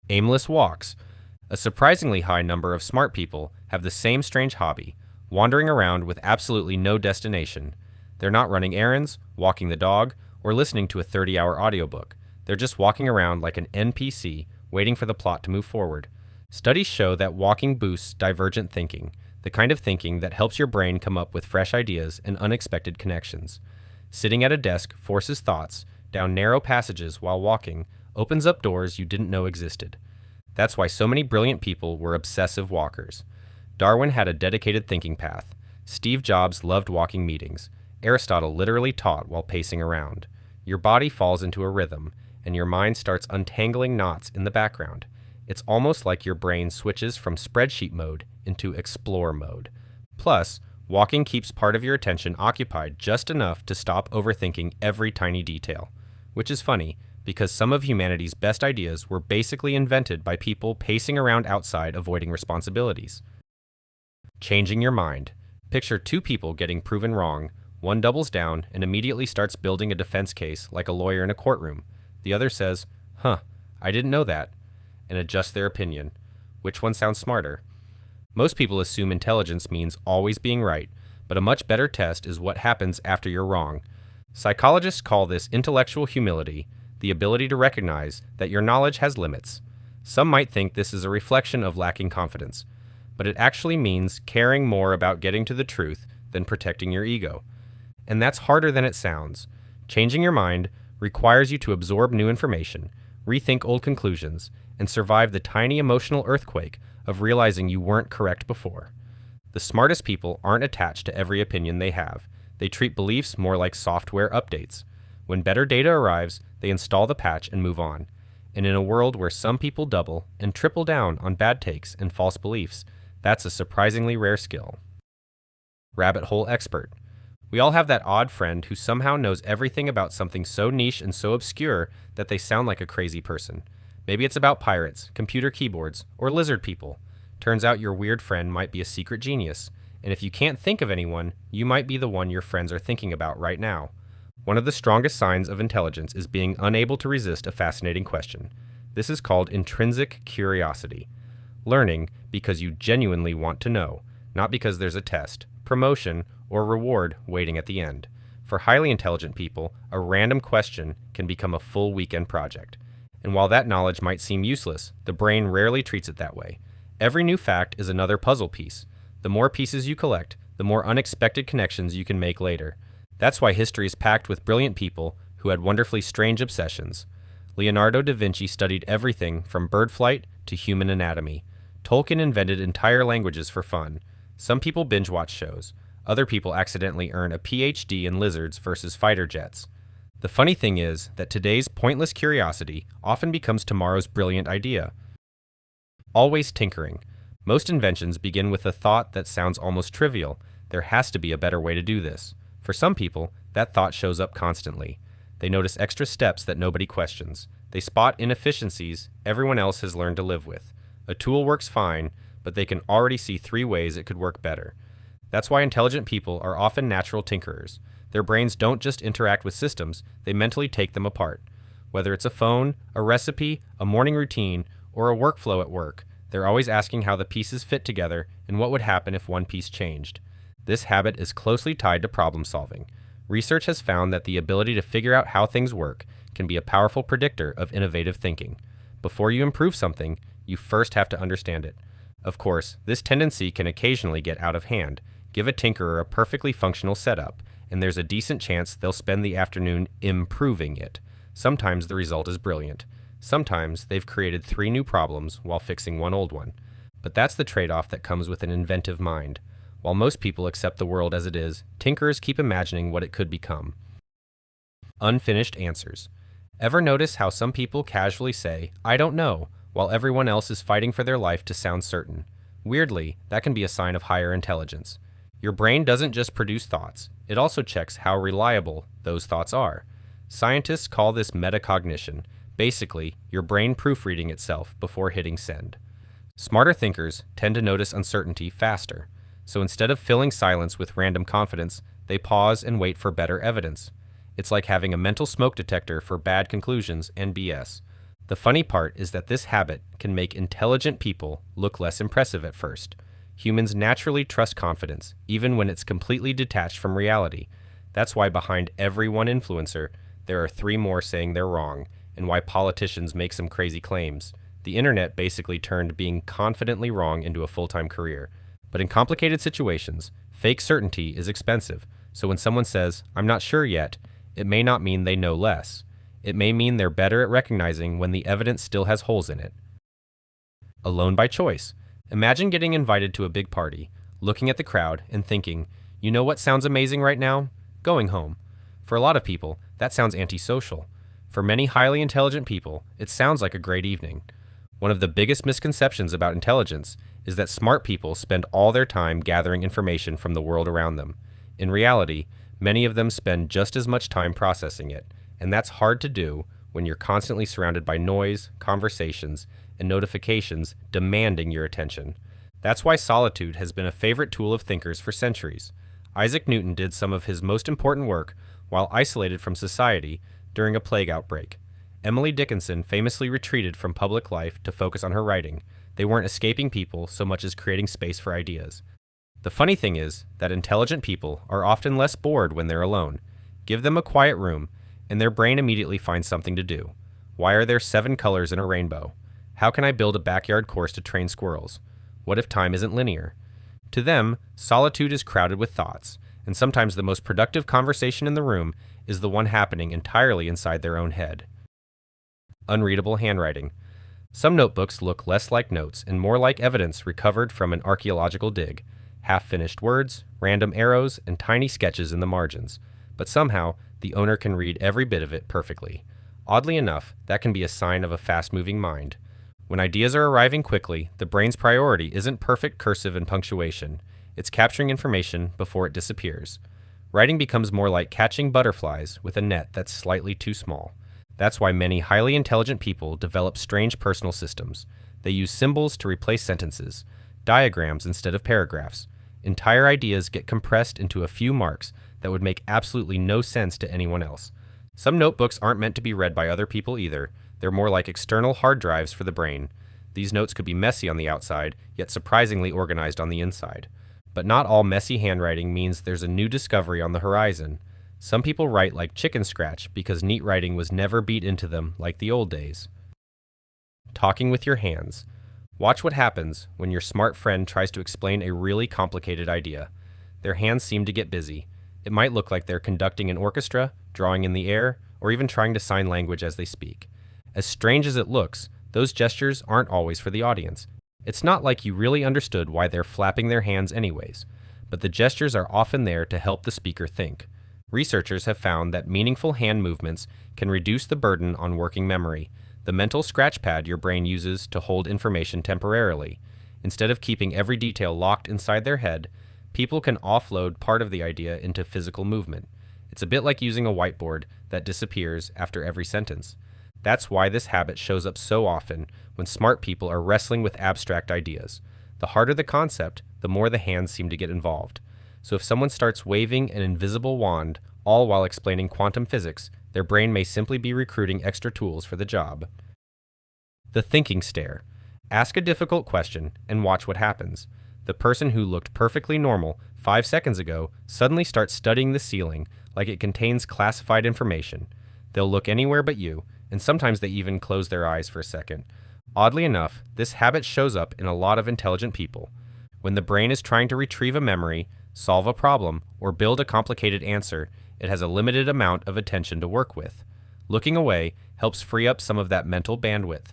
Aimless Walks. A surprisingly high number of smart people have the same strange hobby, wandering around with absolutely no destination. They're not running errands, walking the dog, or listening to a 30-hour audiobook. They're just walking around like an NPC, waiting for the plot to move forward. Studies show that walking boosts divergent thinking, the kind of thinking that helps your brain come up with fresh ideas and unexpected connections. Sitting at a desk forces thoughts down narrow passages while walking, opens up doors you didn't know existed. That's why so many brilliant people were obsessive walkers. Darwin had a dedicated thinking path. Steve Jobs loved walking meetings. Aristotle literally taught while pacing around. Your body falls into a rhythm, and your mind starts untangling knots in the background. It's almost like your brain switches from spreadsheet mode into explore mode. Plus, walking keeps part of your attention occupied just enough to stop overthinking every tiny detail. Which is funny, because some of humanity's best ideas were basically invented by people pacing around outside avoiding responsibilities. Changing your mind. Picture two people getting proven wrong. One doubles down and immediately starts building a defense case like a lawyer in a courtroom. The other says, I didn't know that, and adjusts their opinion. Which one sounds smarter? Most people assume intelligence means always being right, but a much better test is what happens after you're wrong. Psychologists call this intellectual humility, the ability to recognize that your knowledge has limits. Some might think this is a reflection of lacking confidence, but it actually means caring more about getting to the truth than protecting your ego. And that's harder than it sounds. Changing your mind requires you to absorb new information, rethink old conclusions, and survive the tiny emotional earthquake of realizing you weren't correct before. The smartest people aren't attached to every opinion they have. They treat beliefs more like software updates. When better data arrives, they install the patch and move on. And in a world where some people double and triple down on bad takes and false beliefs, that's a surprisingly rare skill. Rabbit hole expert. We all have that odd friend who somehow knows everything about something so niche and so obscure that they sound like a crazy person. Maybe it's about pirates, computer keyboards, or lizard people. Turns out your weird friend might be a secret genius, and if you can't think of anyone, you might be the one your friends are thinking about right now. One of the strongest signs of intelligence is being unable to resist a fascinating question. This is called intrinsic curiosity. Learning because you genuinely want to know, not because there's a test, promotion, or reward waiting at the end. For highly intelligent people, a random question can become a full weekend project. And while that knowledge might seem useless, the brain rarely treats it that way. Every new fact is another puzzle piece. The more pieces you collect, the more unexpected connections you can make later. That's why history is packed with brilliant people who had wonderfully strange obsessions. Leonardo da Vinci studied everything from bird flight to human anatomy. Tolkien invented entire languages for fun. Some people binge watch shows. Other people accidentally earn a PhD in lizards versus fighter jets. The funny thing is that today's pointless curiosity often becomes tomorrow's brilliant idea. Always tinkering. Most inventions begin with a thought that sounds almost trivial. There has to be a better way to do this. For some people, that thought shows up constantly. They notice extra steps that nobody questions. They spot inefficiencies everyone else has learned to live with. A tool works fine, but they can already see 3 ways it could work better. That's why intelligent people are often natural tinkerers. Their brains don't just interact with systems, they mentally take them apart. Whether it's a phone, a recipe, a morning routine, or a workflow at work, they're always asking how the pieces fit together and what would happen if one piece changed. This habit is closely tied to problem solving. Research has found that the ability to figure out how things work can be a powerful predictor of innovative thinking. Before you improve something, you first have to understand it. Of course, this tendency can occasionally get out of hand. Give a tinkerer a perfectly functional setup, and there's a decent chance they'll spend the afternoon improving it. Sometimes the result is brilliant. Sometimes they've created 3 new problems while fixing one old one. But that's the trade-off that comes with an inventive mind. While most people accept the world as it is, tinkerers keep imagining what it could become. Unfinished answers. Ever notice how some people casually say, "I don't know," while everyone else is fighting for their life to sound certain? Weirdly, that can be a sign of higher intelligence. Your brain doesn't just produce thoughts, it also checks how reliable those thoughts are. Scientists call this metacognition, basically your brain proofreading itself before hitting send. Smarter thinkers tend to notice uncertainty faster, so instead of filling silence with random confidence, they pause and wait for better evidence. It's like having a mental smoke detector for bad conclusions and BS. The funny part is that this habit can make intelligent people look less impressive at first. Humans naturally trust confidence, even when it's completely detached from reality. That's why behind every one influencer, there are three more saying they're wrong, and why politicians make some crazy claims. The internet basically turned being confidently wrong into a full-time career. But in complicated situations, fake certainty is expensive. So when someone says, "I'm not sure yet," it may not mean they know less. It may mean they're better at recognizing when the evidence still has holes in it. Alone by choice. Imagine getting invited to a big party, looking at the crowd and thinking, "You know what sounds amazing right now? Going home." For a lot of people, that sounds antisocial. For many highly intelligent people, it sounds like a great evening. One of the biggest misconceptions about intelligence is that smart people spend all their time gathering information from the world around them. In reality, many of them spend just as much time processing it, and that's hard to do when you're constantly surrounded by noise, conversations, and notifications demanding your attention. That's why solitude has been a favorite tool of thinkers for centuries. Isaac Newton did some of his most important work while isolated from society during a plague outbreak. Emily Dickinson famously retreated from public life to focus on her writing. They weren't escaping people so much as creating space for ideas. The funny thing is that intelligent people are often less bored when they're alone. Give them a quiet room, and their brain immediately finds something to do. Why are there 7 colors in a rainbow? How can I build a backyard course to train squirrels? What if time isn't linear? To them, solitude is crowded with thoughts, and sometimes the most productive conversation in the room is the one happening entirely inside their own head. Unreadable handwriting. Some notebooks look less like notes and more like evidence recovered from an archaeological dig. Half-finished words, random arrows, and tiny sketches in the margins. But somehow, the owner can read every bit of it perfectly. Oddly enough, that can be a sign of a fast-moving mind. When ideas are arriving quickly, the brain's priority isn't perfect cursive and punctuation. It's capturing information before it disappears. Writing becomes more like catching butterflies with a net that's slightly too small. That's why many highly intelligent people develop strange personal systems. They use symbols to replace sentences, diagrams instead of paragraphs. Entire ideas get compressed into a few marks that would make absolutely no sense to anyone else. Some notebooks aren't meant to be read by other people either. They're more like external hard drives for the brain. These notes could be messy on the outside, yet surprisingly organized on the inside. But not all messy handwriting means there's a new discovery on the horizon. Some people write like chicken scratch because neat writing was never beat into them like the old days. Talking with your hands. Watch what happens when your smart friend tries to explain a really complicated idea. Their hands seem to get busy. It might look like they're conducting an orchestra, drawing in the air, or even trying to sign language as they speak. As strange as it looks, those gestures aren't always for the audience. It's not like you really understood why they're flapping their hands anyways, but the gestures are often there to help the speaker think. Researchers have found that meaningful hand movements can reduce the burden on working memory, the mental scratch pad your brain uses to hold information temporarily. Instead of keeping every detail locked inside their head, people can offload part of the idea into physical movement. It's a bit like using a whiteboard that disappears after every sentence. That's why this habit shows up so often when smart people are wrestling with abstract ideas. The harder the concept, the more the hands seem to get involved. So if someone starts waving an invisible wand, all while explaining quantum physics, their brain may simply be recruiting extra tools for the job. The thinking stare. Ask a difficult question and watch what happens. The person who looked perfectly normal 5 seconds ago suddenly starts studying the ceiling like it contains classified information. They'll look anywhere but you, and sometimes they even close their eyes for a second. Oddly enough, this habit shows up in a lot of intelligent people. When the brain is trying to retrieve a memory, solve a problem, or build a complicated answer, it has a limited amount of attention to work with. Looking away helps free up some of that mental bandwidth.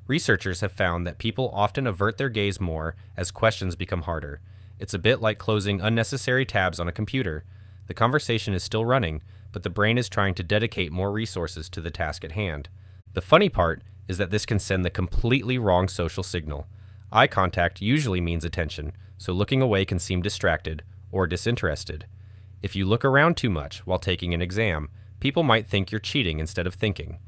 Researchers have found that people often avert their gaze more as questions become harder. It's a bit like closing unnecessary tabs on a computer. The conversation is still running, but the brain is trying to dedicate more resources to the task at hand. The funny part is that this can send the completely wrong social signal. Eye contact usually means attention, so looking away can seem distracted or disinterested. If you look around too much while taking an exam, people might think you're cheating instead of thinking.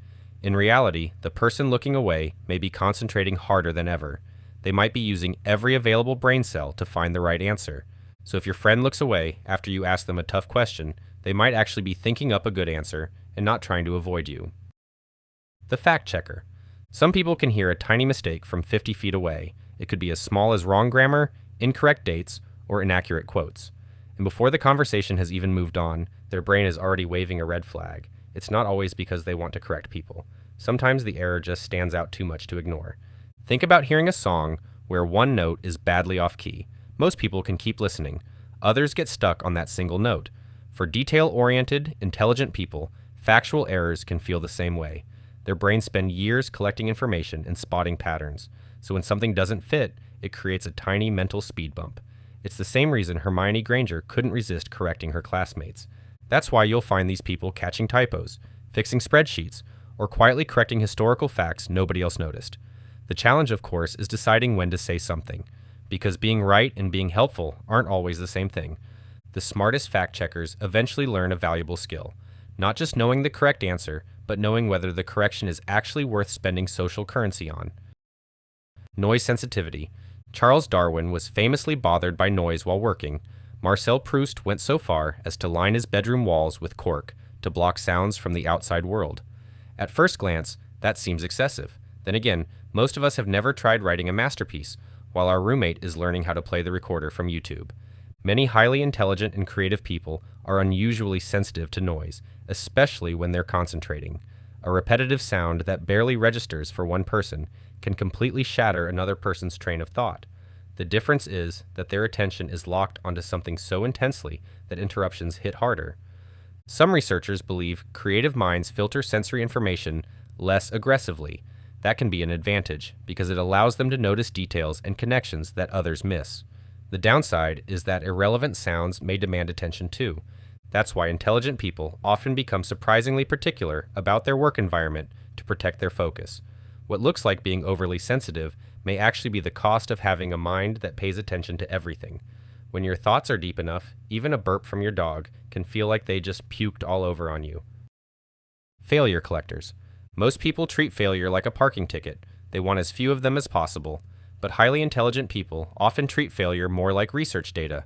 In reality, the person looking away may be concentrating harder than ever. They might be using every available brain cell to find the right answer. So if your friend looks away after you ask them a tough question, they might actually be thinking up a good answer and not trying to avoid you. The fact checker. Some people can hear a tiny mistake from 50 feet away. It could be as small as wrong grammar, incorrect dates, or inaccurate quotes. And before the conversation has even moved on, their brain is already waving a red flag. It's not always because they want to correct people. Sometimes the error just stands out too much to ignore. Think about hearing a song where one note is badly off key. Most people can keep listening. Others get stuck on that single note. For detail-oriented, intelligent people, factual errors can feel the same way. Their brains spend years collecting information and spotting patterns. So when something doesn't fit, it creates a tiny mental speed bump. It's the same reason Hermione Granger couldn't resist correcting her classmates. That's why you'll find these people catching typos, fixing spreadsheets, or quietly correcting historical facts nobody else noticed. The challenge, of course, is deciding when to say something, because being right and being helpful aren't always the same thing. The smartest fact-checkers eventually learn a valuable skill, not just knowing the correct answer, but knowing whether the correction is actually worth spending social currency on. Noise sensitivity. Charles Darwin was famously bothered by noise while working. Marcel Proust went so far as to line his bedroom walls with cork to block sounds from the outside world. At first glance, that seems excessive. Then again, most of us have never tried writing a masterpiece, while our roommate is learning how to play the recorder from YouTube. Many highly intelligent and creative people are unusually sensitive to noise, especially when they're concentrating. A repetitive sound that barely registers for one person can completely shatter another person's train of thought. The difference is that their attention is locked onto something so intensely that interruptions hit harder. Some researchers believe creative minds filter sensory information less aggressively. That can be an advantage because it allows them to notice details and connections that others miss. The downside is that irrelevant sounds may demand attention too. That's why intelligent people often become surprisingly particular about their work environment to protect their focus. What looks like being overly sensitive may actually be the cost of having a mind that pays attention to everything. When your thoughts are deep enough, even a burp from your dog can feel like they just puked all over on you. Failure collectors. Most people treat failure like a parking ticket. They want as few of them as possible, but highly intelligent people often treat failure more like research data.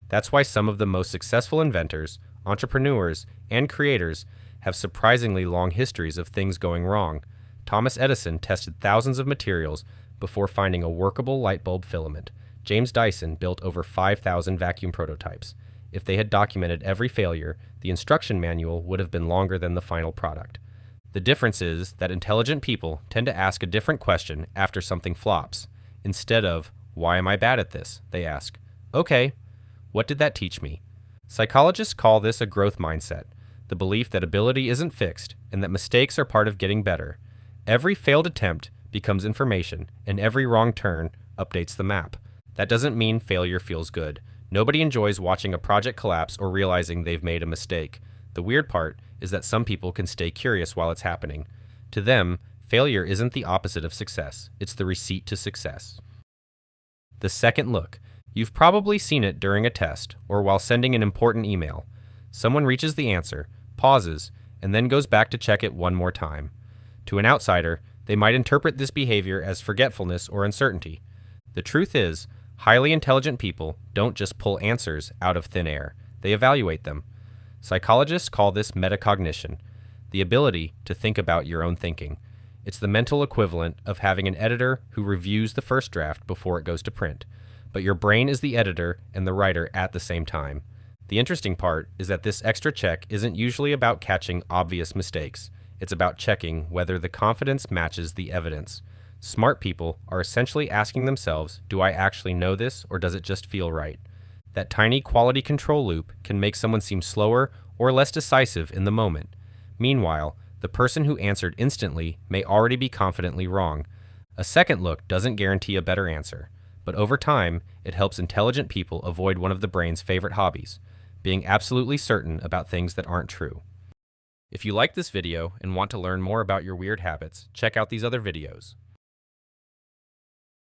That's why some of the most successful inventors, entrepreneurs, and creators have surprisingly long histories of things going wrong. Thomas Edison tested thousands of materials before finding a workable light bulb filament. James Dyson built over 5,000 vacuum prototypes. If they had documented every failure, the instruction manual would have been longer than the final product. The difference is that intelligent people tend to ask a different question after something flops. Instead of, "Why am I bad at this?" they ask, "Okay, what did that teach me?" Psychologists call this a growth mindset, the belief that ability isn't fixed and that mistakes are part of getting better. Every failed attempt becomes information, and every wrong turn updates the map. That doesn't mean failure feels good. Nobody enjoys watching a project collapse or realizing they've made a mistake. The weird part is that some people can stay curious while it's happening. To them, failure isn't the opposite of success. It's the receipt to success. The second look. You've probably seen it during a test or while sending an important email. Someone reaches the answer, pauses, and then goes back to check it one more time. To an outsider, they might interpret this behavior as forgetfulness or uncertainty. The truth is, highly intelligent people don't just pull answers out of thin air. They evaluate them. Psychologists call this metacognition, the ability to think about your own thinking. It's the mental equivalent of having an editor who reviews the first draft before it goes to print. But your brain is the editor and the writer at the same time. The interesting part is that this extra check isn't usually about catching obvious mistakes. It's about checking whether the confidence matches the evidence. Smart people are essentially asking themselves, do I actually know this or does it just feel right? That tiny quality control loop can make someone seem slower or less decisive in the moment. Meanwhile, the person who answered instantly may already be confidently wrong. A second look doesn't guarantee a better answer, but over time, it helps intelligent people avoid one of the brain's favorite hobbies, being absolutely certain about things that aren't true. If you like this video and want to learn more about your weird habits, check out these other videos.